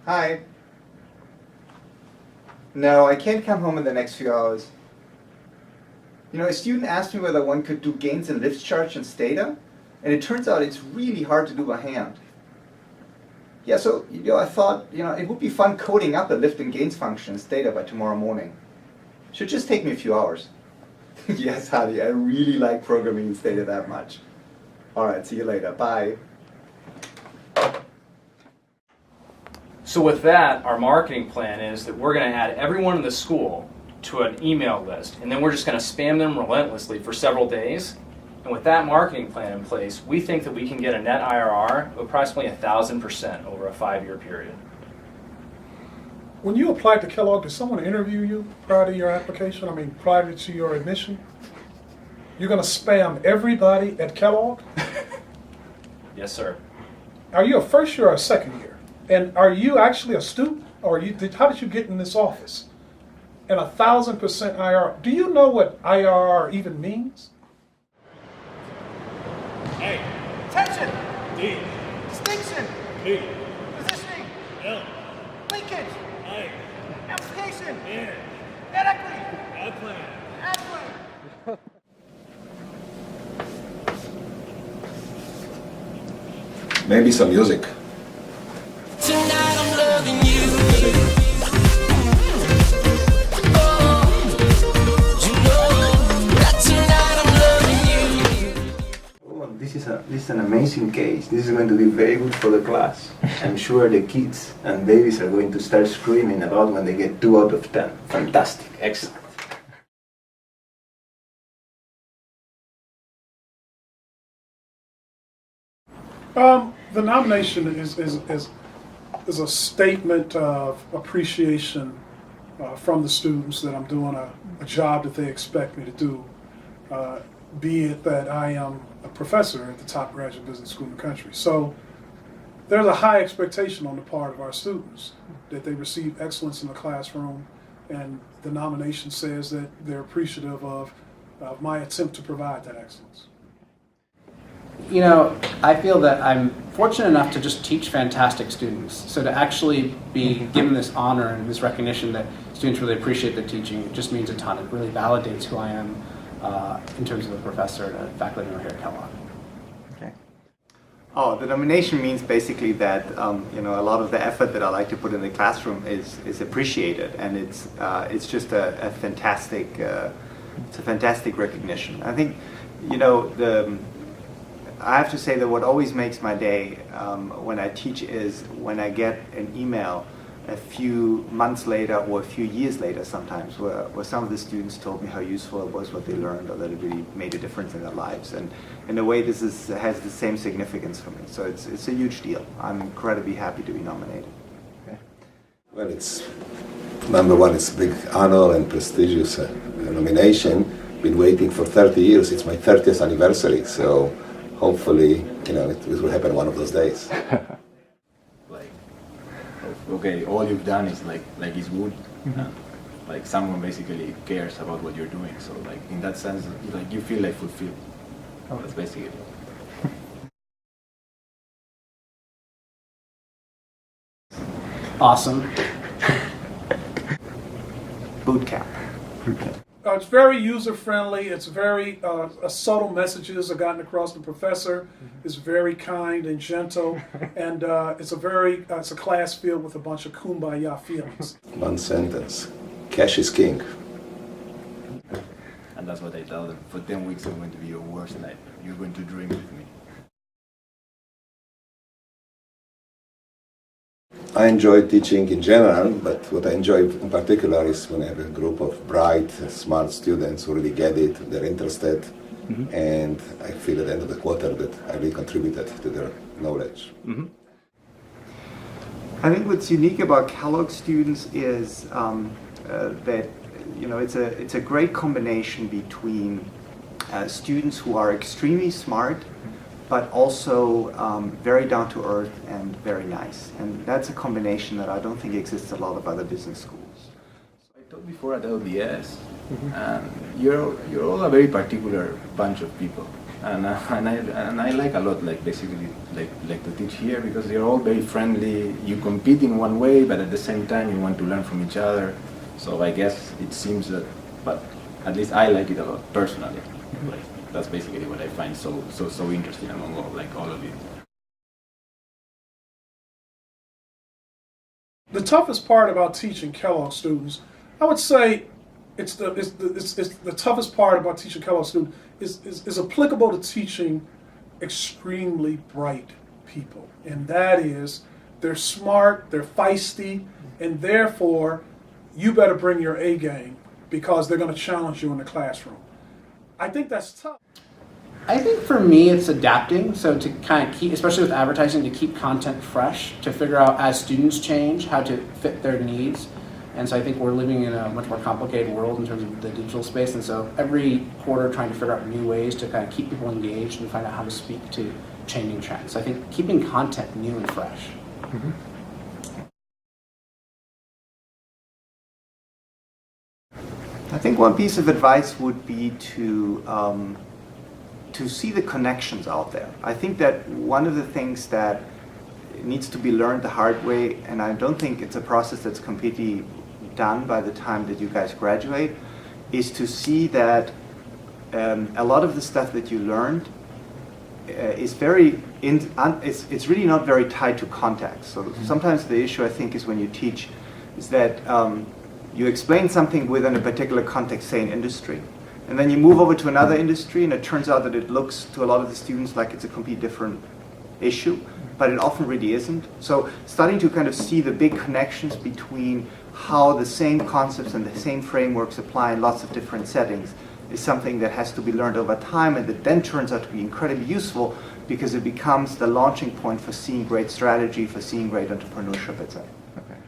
Hi. No, I can't come home in the next few hours. You know, a student asked me whether one could do gains and lifts charts in Stata, and it turns out it's really hard to do by hand. Yeah, so I thought, it would be fun coding up a lift and gains function in Stata by tomorrow morning. Should just take me a few hours. Yes, honey, I really like programming in Stata that much. All right, see you later. Bye. So with that, our marketing plan is that we're going to add everyone in the school to an email list, and then we're just going to spam them relentlessly for several days. And with that marketing plan in place, we think that we can get a net IRR of approximately 1,000% over a 5-year period. When you applied to Kellogg, did someone interview you prior to your application? I mean, prior to your admission? You're going to spam everybody at Kellogg? Yes, sir. Are you a first year or a second year? And are you actually a student? Or how did you get in this office? And 1,000% IRR. Do you know what IRR even means? A. Tension. D. Distinction. P. Positioning. L. Linkage. I. Application. N. Net equity. Outplan. Ad plan. Maybe some music. Tonight I'm loving you. This is an amazing case. This is going to be very good for the class. I'm sure the kids and babies are going to start screaming about when they get 2 out of 10. Fantastic, excellent. The nomination is a statement of appreciation from the students that I'm doing a job that they expect me to do, be it that I am a professor at the top graduate business school in the country. So there's a high expectation on the part of our students that they receive excellence in the classroom, and the nomination says that they're appreciative of my attempt to provide that excellence. You know, I feel that I'm fortunate enough to just teach fantastic students. So to actually be given this honor and this recognition that students really appreciate the teaching, it just means a ton. It really validates who I am in terms of a professor and a faculty member here at Kellogg. Okay. Oh, the nomination means basically that a lot of the effort that I like to put in the classroom is appreciated, and it's just a fantastic recognition. I think I have to say that what always makes my day when I teach is when I get an email a few months later or a few years later sometimes where some of the students told me how useful it was what they learned, or that it really made a difference in their lives. And in a way this has the same significance for me. So it's a huge deal. I'm incredibly happy to be nominated. Okay. Well, it's number one, it's a big honor and prestigious nomination. Been waiting for 30 years. It's my 30th anniversary, so hopefully, it will happen one of those days. Okay, all you've done is like is good. Like someone basically cares about what you're doing. So like in that sense, like you feel like fulfilled. That's basically it. Awesome. Boot camp. It's very user-friendly. It's very subtle messages are gotten across. The professor is very kind and gentle, and it's a class filled with a bunch of kumbaya feelings. One sentence: cash is king. And that's what I tell them. For 10 weeks, I'm going to be your worst nightmare. You're going to dream with me. I enjoy teaching in general, but what I enjoy in particular is when I have a group of bright, smart students who really get it, they're interested, and I feel at the end of the quarter that I really contributed to their knowledge. I think what's unique about Kellogg students is that it's a great combination between students who are extremely smart, but also very down to earth and very nice. And that's a combination that I don't think exists a lot of other business schools. I taught before at LBS, and you're all a very particular bunch of people, and I like a lot, like basically like to teach here, because you're all very friendly. You compete in one way, but at the same time you want to learn from each other. So I guess it seems that, but at least I like it a lot personally. Like, that's basically what I find so interesting among all of you. The toughest part about teaching Kellogg students, I would say, it's the toughest part about teaching Kellogg students is applicable to teaching extremely bright people, and that is they're smart, they're feisty, and therefore you better bring your A game because they're going to challenge you in the classroom. I think that's tough. I think for me it's adapting, so to kind of keep, especially with advertising, to keep content fresh, to figure out as students change how to fit their needs. And so I think we're living in a much more complicated world in terms of the digital space, and so every quarter trying to figure out new ways to kind of keep people engaged and find out how to speak to changing trends. So I think keeping content new and fresh. Mm-hmm. I think one piece of advice would be to see the connections out there. I think that one of the things that needs to be learned the hard way, and I don't think it's a process that's completely done by the time that you guys graduate, is to see that a lot of the stuff that you learned is it's really not very tied to context. So sometimes the issue I think is when you teach is that you explain something within a particular context, say an industry, and then you move over to another industry and it turns out that it looks to a lot of the students like it's a completely different issue, but it often really isn't. So starting to kind of see the big connections between how the same concepts and the same frameworks apply in lots of different settings is something that has to be learned over time, and that then turns out to be incredibly useful because it becomes the launching point for seeing great strategy, for seeing great entrepreneurship, etc. Okay.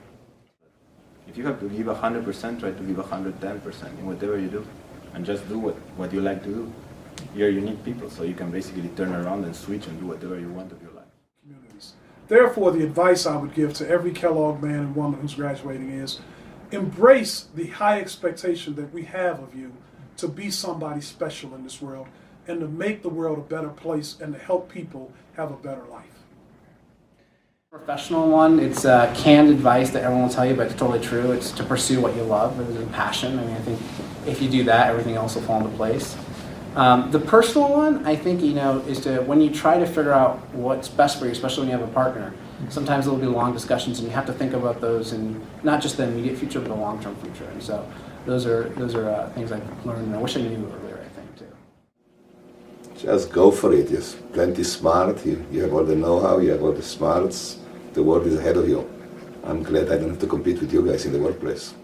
If you have to give 100%, try to give 110% in whatever you do, and just do what you like to do. You're unique people, so you can basically turn around and switch and do whatever you want of your life. Communities. Therefore, the advice I would give to every Kellogg man and woman who's graduating is embrace the high expectation that we have of you to be somebody special in this world and to make the world a better place and to help people have a better life. Professional one, it's canned advice that everyone will tell you, but it's totally true. It's to pursue what you love and passion. I mean, I think if you do that, everything else will fall into place. The personal one, I think, is to, when you try to figure out what's best for you, especially when you have a partner, sometimes there will be long discussions and you have to think about those in not just the immediate future, but the long-term future. And so those are things I've learned, and I wish I knew earlier, I think, too. Just go for it. You're plenty smart. You have all the know-how. You have all the smarts. The world is ahead of you. I'm glad I don't have to compete with you guys in the workplace.